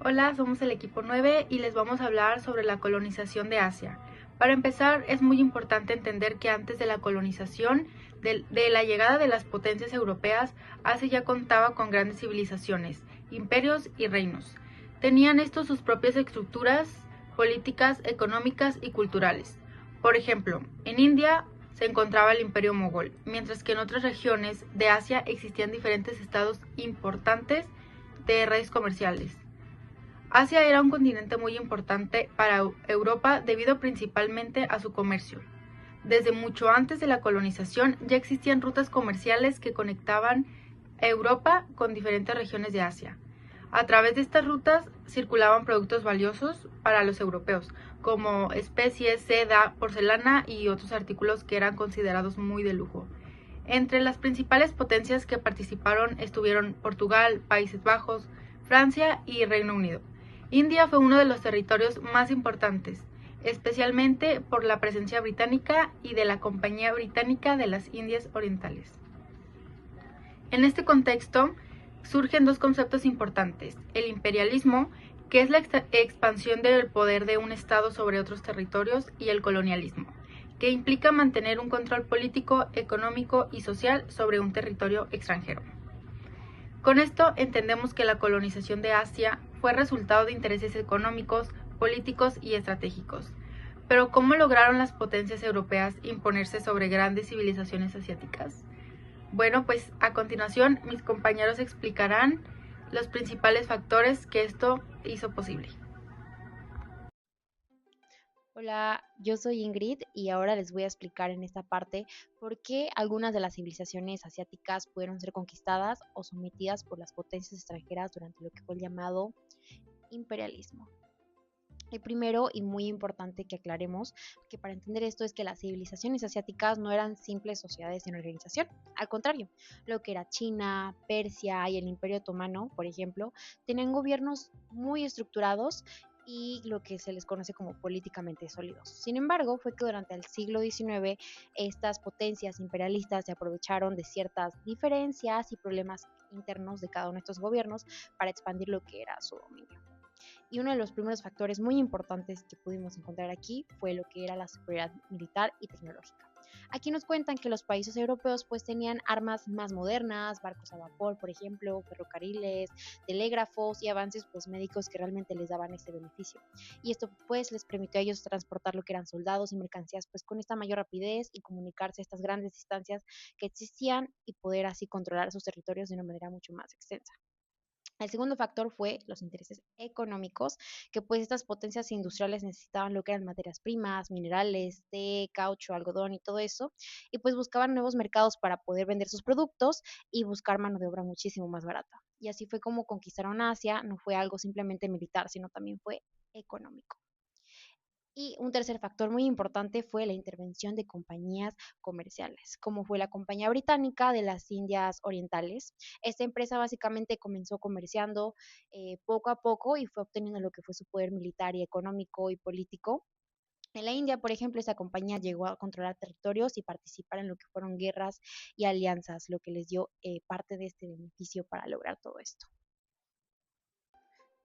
Hola, somos el equipo 9 y les vamos a hablar sobre la colonización de Asia. Para empezar, es muy importante entender que antes de la colonización, de la llegada de las potencias europeas, Asia ya contaba con grandes civilizaciones, imperios y reinos. Tenían estos sus propias estructuras políticas, económicas y culturales. Por ejemplo, en India se encontraba el imperio mogol, mientras que en otras regiones de Asia existían diferentes estados importantes de redes comerciales. Asia era un continente muy importante para Europa debido principalmente a su comercio. Desde mucho antes de la colonización ya existían rutas comerciales que conectaban Europa con diferentes regiones de Asia. A través de estas rutas circulaban productos valiosos para los europeos, como especies, seda, porcelana y otros artículos que eran considerados muy de lujo. Entre las principales potencias que participaron estuvieron Portugal, Países Bajos, Francia y Reino Unido. India fue uno de los territorios más importantes, especialmente por la presencia británica y de la Compañía Británica de las Indias Orientales. En este contexto surgen dos conceptos importantes: el imperialismo, que es la expansión del poder de un Estado sobre otros territorios, y el colonialismo, que implica mantener un control político, económico y social sobre un territorio extranjero. Con esto entendemos que la colonización de Asia fue resultado de intereses económicos, políticos y estratégicos. Pero ¿cómo lograron las potencias europeas imponerse sobre grandes civilizaciones asiáticas? Bueno, pues a continuación mis compañeros explicarán los principales factores que esto hizo posible. Hola, yo soy Ingrid y ahora les voy a explicar en esta parte por qué algunas de las civilizaciones asiáticas pudieron ser conquistadas o sometidas por las potencias extranjeras durante lo que fue el llamado imperialismo. El primero y muy importante que aclaremos que para entender esto es que las civilizaciones asiáticas no eran simples sociedades en organización. Al contrario, lo que era China, Persia y el Imperio Otomano, por ejemplo, tenían gobiernos muy estructurados y lo que se les conoce como políticamente sólidos. Sin embargo, fue que durante el siglo XIX estas potencias imperialistas se aprovecharon de ciertas diferencias y problemas internos de cada uno de estos gobiernos para expandir lo que era su dominio. Y uno de los primeros factores muy importantes que pudimos encontrar aquí fue lo que era la superioridad militar y tecnológica. Aquí nos cuentan que los países europeos pues tenían armas más modernas, barcos a vapor, por ejemplo, ferrocarriles, telégrafos y avances pues médicos que realmente les daban este beneficio. Y esto pues les permitió a ellos transportar lo que eran soldados y mercancías pues con esta mayor rapidez y comunicarse a estas grandes distancias que existían y poder así controlar sus territorios de una manera mucho más extensa. El segundo factor fue los intereses económicos, que pues estas potencias industriales necesitaban lo que eran materias primas, minerales, té, caucho, algodón y todo eso, y pues buscaban nuevos mercados para poder vender sus productos y buscar mano de obra muchísimo más barata. Y así fue como conquistaron Asia, no fue algo simplemente militar, sino también fue económico. Y un tercer factor muy importante fue la intervención de compañías comerciales, como fue la Compañía Británica de las Indias Orientales. Esta empresa básicamente comenzó comerciando poco a poco y fue obteniendo lo que fue su poder militar y económico y político. En la India, por ejemplo, esta compañía llegó a controlar territorios y participar en lo que fueron guerras y alianzas, lo que les dio parte de este beneficio para lograr todo esto.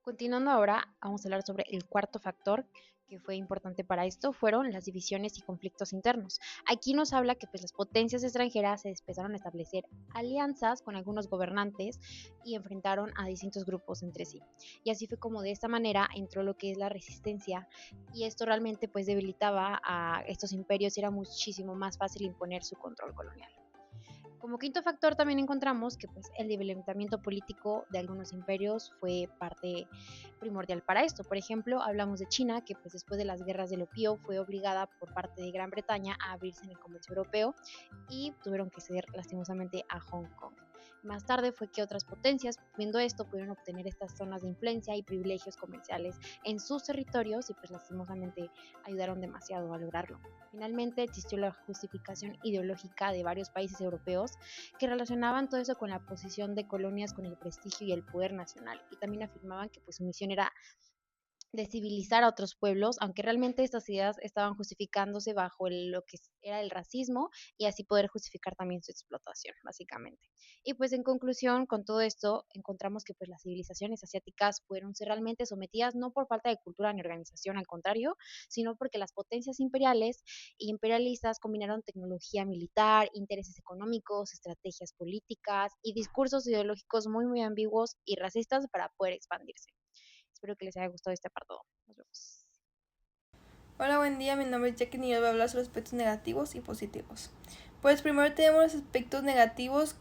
Continuando ahora, vamos a hablar sobre el cuarto factor que fue importante para esto, fueron las divisiones y conflictos internos. Aquí nos habla que pues, las potencias extranjeras se empezaron a establecer alianzas con algunos gobernantes y enfrentaron a distintos grupos entre sí. Y así fue como de esta manera entró lo que es la resistencia y esto realmente pues debilitaba a estos imperios y era muchísimo más fácil imponer su control colonial. Como quinto factor también encontramos que pues, el debilitamiento político de algunos imperios fue parte primordial para esto. Por ejemplo, hablamos de China, que pues, después de las guerras del opio fue obligada por parte de Gran Bretaña a abrirse en el comercio europeo y tuvieron que ceder lastimosamente a Hong Kong. Más tarde fue que otras potencias, viendo esto, pudieron obtener estas zonas de influencia y privilegios comerciales en sus territorios y pues lastimosamente ayudaron demasiado a lograrlo. Finalmente existió la justificación ideológica de varios países europeos que relacionaban todo eso con la posición de colonias con el prestigio y el poder nacional y también afirmaban que pues su misión era de civilizar a otros pueblos, aunque realmente estas ideas estaban justificándose bajo lo que era el racismo y así poder justificar también su explotación, básicamente. Y pues en conclusión, con todo esto, encontramos que pues las civilizaciones asiáticas fueron ser realmente sometidas no por falta de cultura ni organización, al contrario, sino porque las potencias imperiales e imperialistas combinaron tecnología militar, intereses económicos, estrategias políticas y discursos ideológicos muy ambiguos y racistas para poder expandirse. Espero que les haya gustado este apartado. Nos vemos. Hola, buen día, mi nombre es Jackie y yo voy a hablar sobre aspectos negativos y positivos. Pues primero tenemos los aspectos negativos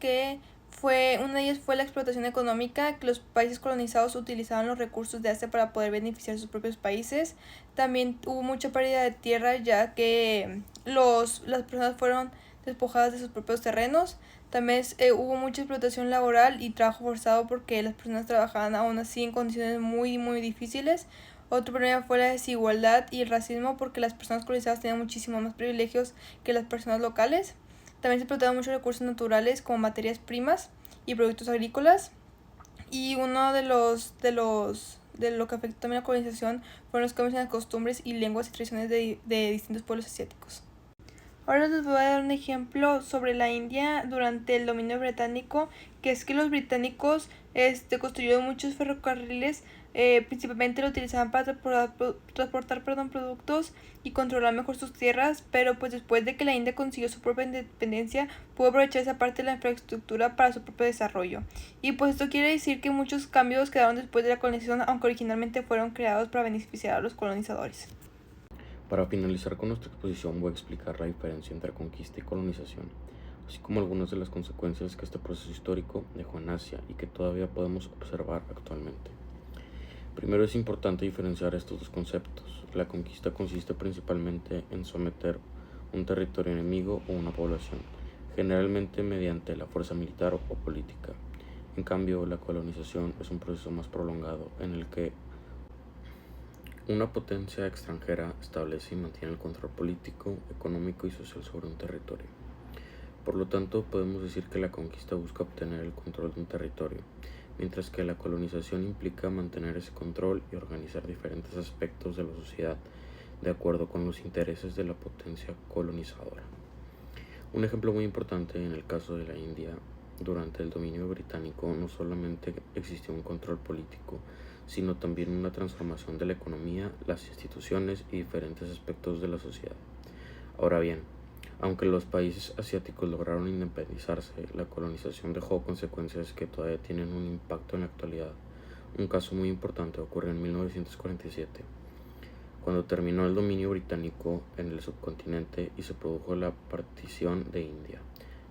uno de ellos fue la explotación económica, que los países colonizados utilizaban los recursos de Asia para poder beneficiar a sus propios países. También hubo mucha pérdida de tierra ya que las personas fueron despojadas de sus propios terrenos. También hubo mucha explotación laboral y trabajo forzado porque las personas trabajaban aún así en condiciones muy difíciles. Otro problema fue la desigualdad y el racismo porque las personas colonizadas tenían muchísimos más privilegios que las personas locales. También se explotaban muchos recursos naturales como materias primas y productos agrícolas. Y uno de lo que afectó también la colonización fueron los cambios en las costumbres y lenguas y tradiciones de distintos pueblos asiáticos. Ahora les voy a dar un ejemplo sobre la India durante el dominio británico, que es que los británicos construyeron muchos ferrocarriles, principalmente lo utilizaban para transportar productos y controlar mejor sus tierras, pero pues después de que la India consiguió su propia independencia, pudo aprovechar esa parte de la infraestructura para su propio desarrollo. Y pues esto quiere decir que muchos cambios quedaron después de la colonización, aunque originalmente fueron creados para beneficiar a los colonizadores. Para finalizar con nuestra exposición voy a explicar la diferencia entre conquista y colonización, así como algunas de las consecuencias que este proceso histórico dejó en Asia y que todavía podemos observar actualmente. Primero es importante diferenciar estos dos conceptos. La conquista consiste principalmente en someter un territorio enemigo o una población, generalmente mediante la fuerza militar o política. En cambio, la colonización es un proceso más prolongado en el que una potencia extranjera establece y mantiene el control político, económico y social sobre un territorio. Por lo tanto, podemos decir que la conquista busca obtener el control de un territorio, mientras que la colonización implica mantener ese control y organizar diferentes aspectos de la sociedad de acuerdo con los intereses de la potencia colonizadora. Un ejemplo muy importante en el caso de la India, durante el dominio británico no solamente existió un control político, sino también una transformación de la economía, las instituciones y diferentes aspectos de la sociedad. Ahora bien, aunque los países asiáticos lograron independizarse, la colonización dejó consecuencias que todavía tienen un impacto en la actualidad. Un caso muy importante ocurrió en 1947, cuando terminó el dominio británico en el subcontinente y se produjo la partición de India,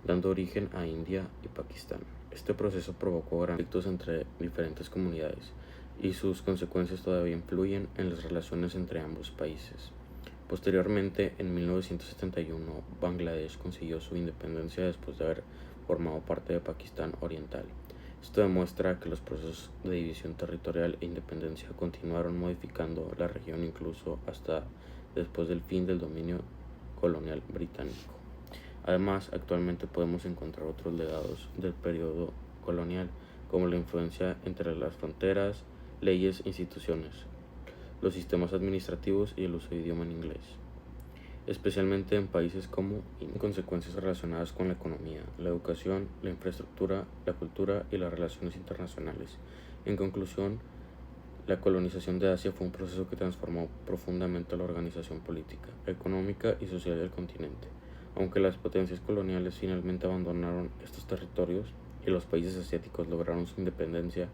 dando origen a India y Pakistán. Este proceso provocó grandes conflictos entre diferentes comunidades y sus consecuencias todavía influyen en las relaciones entre ambos países. Posteriormente, en 1971, Bangladesh consiguió su independencia después de haber formado parte de Pakistán Oriental. Esto demuestra que los procesos de división territorial e independencia continuaron modificando la región incluso hasta después del fin del dominio colonial británico. Además, actualmente podemos encontrar otros legados del periodo colonial, como la influencia entre las fronteras, leyes e instituciones, los sistemas administrativos y el uso de idioma en inglés, especialmente en países como consecuencias relacionadas con la economía, la educación, la infraestructura, la cultura y las relaciones internacionales. En conclusión, la colonización de Asia fue un proceso que transformó profundamente la organización política, económica y social del continente. Aunque las potencias coloniales finalmente abandonaron estos territorios y los países asiáticos lograron su independencia,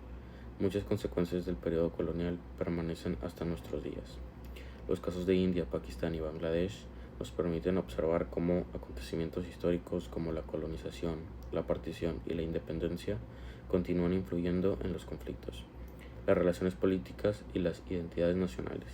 muchas consecuencias del periodo colonial permanecen hasta nuestros días. Los casos de India, Pakistán y Bangladesh nos permiten observar cómo acontecimientos históricos como la colonización, la partición y la independencia continúan influyendo en los conflictos, las relaciones políticas y las identidades nacionales.